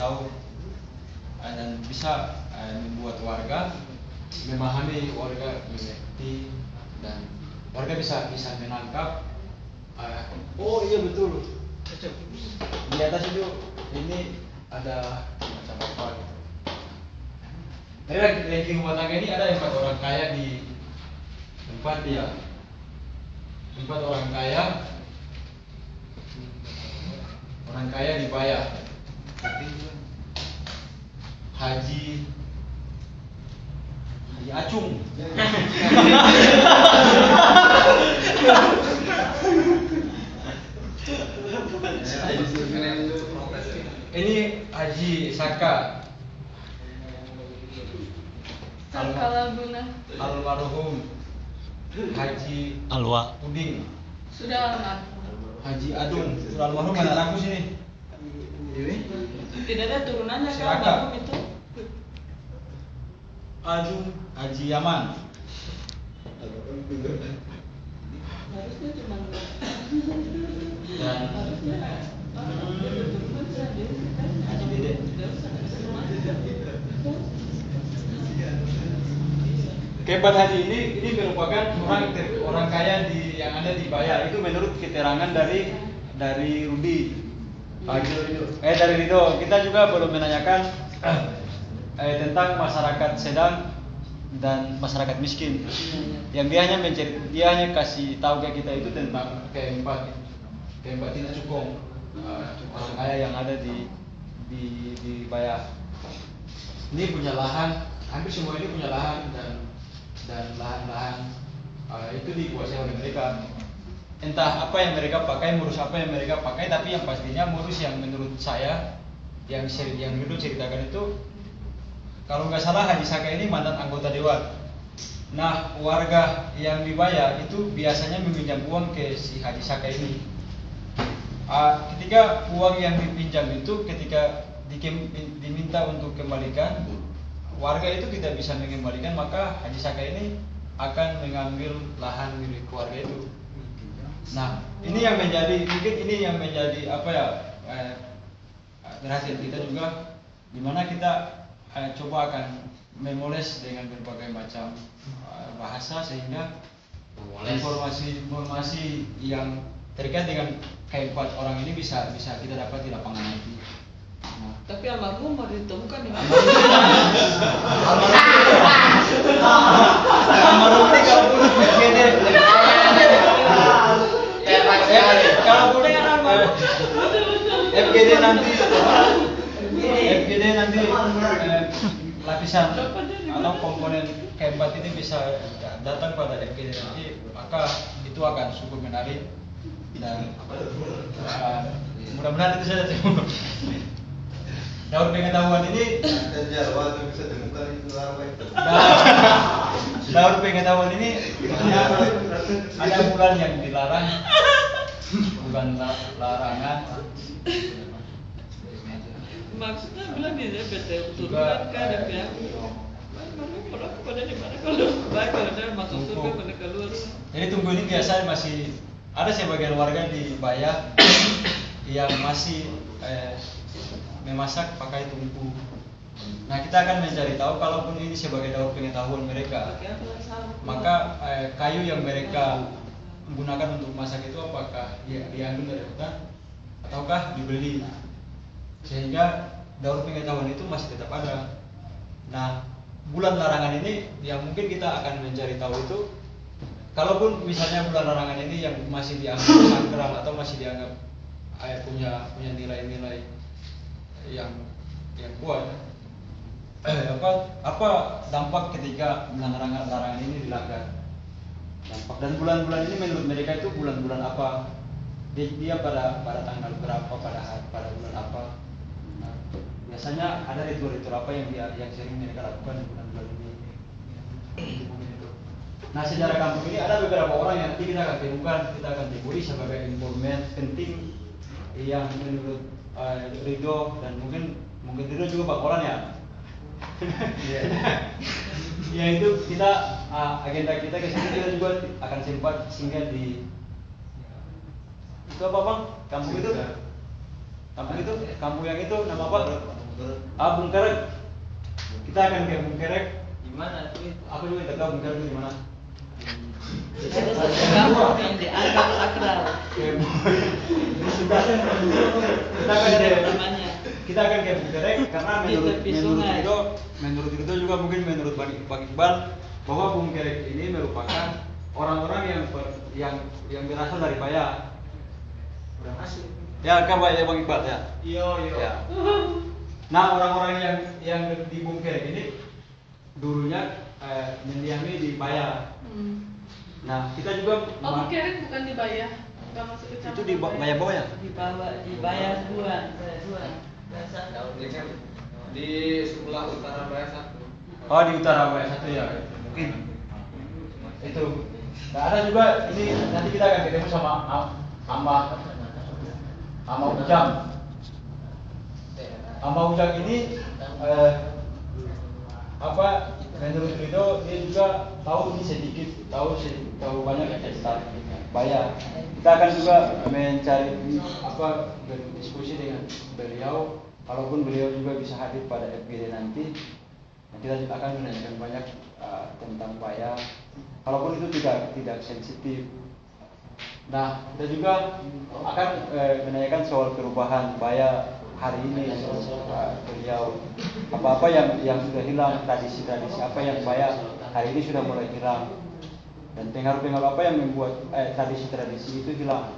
tahu dan bisa membuat warga memahami, warga mengerti, dan warga bisa menangkap. Oh iya betul, di atas itu ini ada macam apa gitu. Dari ranking rumah tangga ini ada 4 orang kaya di tempat dia. 4 orang kaya dibayar. Haji Acung. Ini Haji Saka. Almarhum Haji Alwa. Puding. Sudah almarhum. Haji Adung. Sudah almarhum, anak aku sini. Ini Tidak ada turunannya Si kan Raka. almarhum itu. Adung Haji Yaman. Harusnya cuma Dan Haji Dede. Keempat haji ini merupakan orang kaya yang ada di Baya. Itu menurut keterangan dari Rudi. Dari Rido. Kita juga belum menanyakan tentang masyarakat sedang dan masyarakat miskin. Yang dia hanya kasih tahu ke kita itu tentang keempat tidak cukup orang kaya yang ada di Baya. Ini punya lahan, hampir semua ini punya lahan dan lahan-lahan itu dikuasai oleh mereka. Entah apa yang mereka pakai, ngurus apa yang mereka pakai, tapi yang pastinya ngurus yang menurut saya yang dulu ceritakan itu, kalau nggak salah Haji Saka ini mantan anggota dewan. Nah, warga yang dibayar itu biasanya meminjam uang ke si Haji Saka ini. Ketika uang yang dipinjam itu ketika diminta untuk kembalikan, warga itu tidak bisa mengembalikan, maka Haji Saka ini akan mengambil lahan milik keluarga itu. Nah, ini yang menjadi perhatian kita juga, di mana kita coba akan memoles dengan berbagai macam bahasa sehingga informasi yang terkait dengan keempat orang ini bisa kita dapat di lapangan nanti. Nah, tapi almarhum baru ditemukan di mana? almarhum ini kalau pun FGD nanti lapisan atau komponen keempat ini bisa datang pada FGD nanti, maka itu akan cukup menarik dan mudah-mudahan itu saja. Daur pengetahuan ini daur pengetahuan ini ada bulan yang dilarang, bukan larangan. Maksudnya bilang dia betul turunan kan ada pihak. Kalau pada di mana kalau baik ada masuk surga pada keluar. Jadi tunggu ini biasa masih ada sebagian warga di Baya yang masih memasak pakai tungku. Nah, kita akan mencari tahu kalaupun ini sebagai daur pengetahuan mereka, maka kayu yang mereka gunakan untuk masak itu apakah diambil dari hutan ataukah dibeli, sehingga daur pengetahuan itu masih tetap ada. Nah, bulan larangan ini yang mungkin kita akan mencari tahu itu, kalaupun misalnya bulan larangan ini yang masih dianggap sakral atau masih dianggap punya nilai-nilai yang kuat, apa dampak ketika bulan larangan ini dilanggar? Dampak, dan bulan-bulan ini menurut mereka itu bulan-bulan apa? Dia pada tanggal berapa, pada bulan apa? Nah, biasanya ada ritual-ritual apa yang sering mereka lakukan di bulan-bulan ini? Nah, sejarah kampung ini ada beberapa orang yang nanti kita akan temukan, kita akan temui sebagai informan penting yang menurut Rido, dan mungkin Rido juga bakalan ya. Ya itu kita agenda kita ke sini, kita juga akan sempat singgah di itu apa Bang? Kampung yang itu nama apa? Bungkerek. Kita akan ke Bungkerek. Gimana tuh? Aku juga tidak tahu Bungkerek itu di mana. Ada satu kampung yang dianggap sakral. Kita akan ke Bungkerek karena menurut itu juga mungkin menurut Bang Iqbal bahwa Bungkerek ini merupakan orang-orang yang berasal dari Paya. Orang asli. Ya, kan ya Bang Iqbal ya. Iya. Ya. Nah, orang-orang yang di Bungkerek ini dulunya mendiami di Paya. Nah, kita juga Bungkerek bukan di Bayah. Enggak masuk ke itu di Bayah bawah ya? Di Bayah 2. Di sebelah utara Bayah 1. Oh, di utara Bayah 1 ya. Mungkin itu. Nah, ada juga ini nanti kita akan ketemu sama Ujang. Ama Ujang ini menurut Ridho dia juga tahu banyak tentang Bayah. Kita akan juga mencari berdiskusi dengan beliau, kalaupun beliau juga bisa hadir pada FGD nanti. Kita juga akan menanyakan banyak tentang Bayah, kalaupun itu tidak sensitif. Nah, kita juga akan menanyakan soal perubahan Bayah hari ini, beliau apa yang sudah hilang, tradisi-tradisi apa yang Bayah hari ini sudah mulai hilang, dan pengaruh-pengaruh apa yang membuat tradisi-tradisi itu hilang.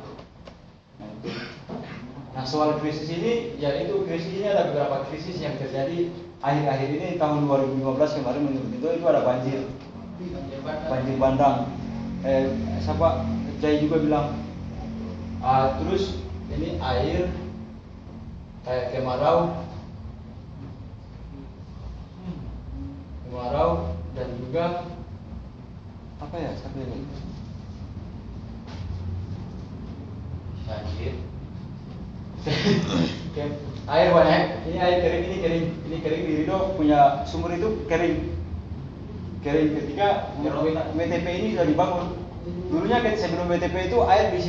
Nah, soal krisis ini, krisis ini ada beberapa krisis yang terjadi akhir-akhir ini. Tahun 2015 kemarin menurut itu ada banjir bandang. Jai juga bilang, terus ini air kayak kemarau dan juga satu ini banjir. Air banyak, ini air kering, ini kering. Di Ridho punya sumur itu kering ketika WTP ini sudah dibangun. Dulunya sebelum WTP itu air di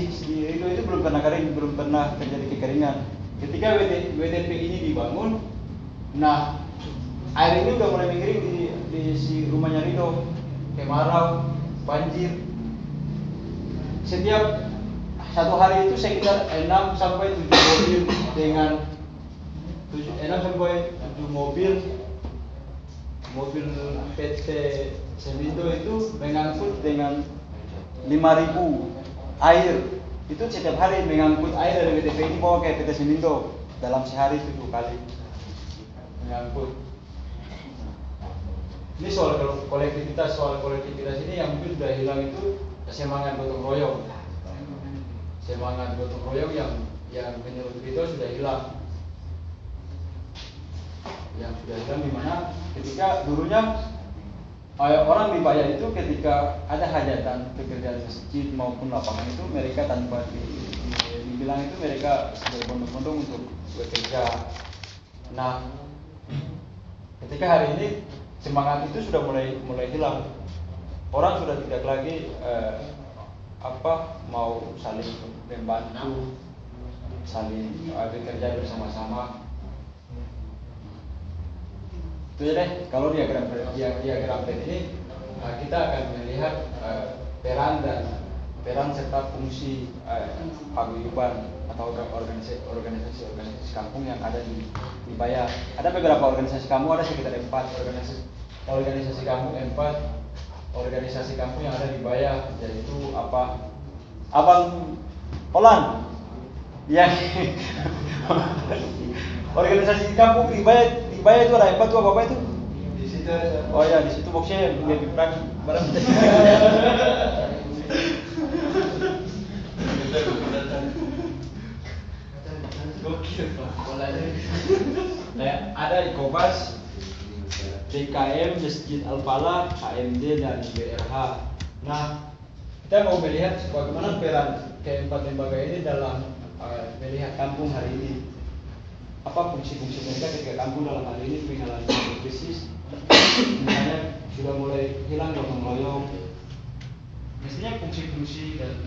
Ridho itu belum pernah kering, belum pernah terjadi kekeringan. Ketika WTP ini dibangun, nah air ini udah mulai mengering di si rumahnya Ridho, kemarau, banjir. Setiap satu hari itu sekitar 6 sampai 7 mobil dengan 6 sampai 7 mobil PT Semindo itu mengangkut dengan 5.000 air. Itu setiap hari mengangkut air dari WTP ini bawa ke PT Semindo dalam sehari 7 kali mengangkut. Ini soal kolektivitas ini yang mungkin sudah hilang itu semangat gotong royong. Semangat gotong royong yang menurut kita sudah hilang. Yang sudah hilang di mana ketika dulunya orang di Bayah itu ketika ada hajatan pekerjaan masjid maupun lapangan itu mereka tanpa dibilang itu mereka berbondong-bondong untuk bekerja. Nah, ketika hari ini semangat itu sudah mulai hilang. Orang sudah tidak lagi mau saling membantu, saling bekerja bersama-sama. Itu deh, kalau diagram ini kita akan melihat peran serta fungsi paguyuban atau organisasi kampung yang ada di Bayah. Ada beberapa organisasi kampung, ada sekitar 4 organisasi kampung yang ada di Bayah, yaitu Abang Olan yang organisasi kampung di Bayah itu ada 4 tuh apa itu? Di situ ada. Oh ya, di situ boxnya lebih barang. Gokil bolanya. Ada Ikobas, DKM, Masjid Al-Falah, HMD dan BRH. Nah, kita mau melihat bagaimana peran keempat lembaga ini dalam melihat kampung hari ini. Apa fungsi-fungsi mereka ketika kampung dalam hal ini mengalami krisis, misalnya sudah mulai hilang gotong royong. Mestinya fungsi-fungsi dan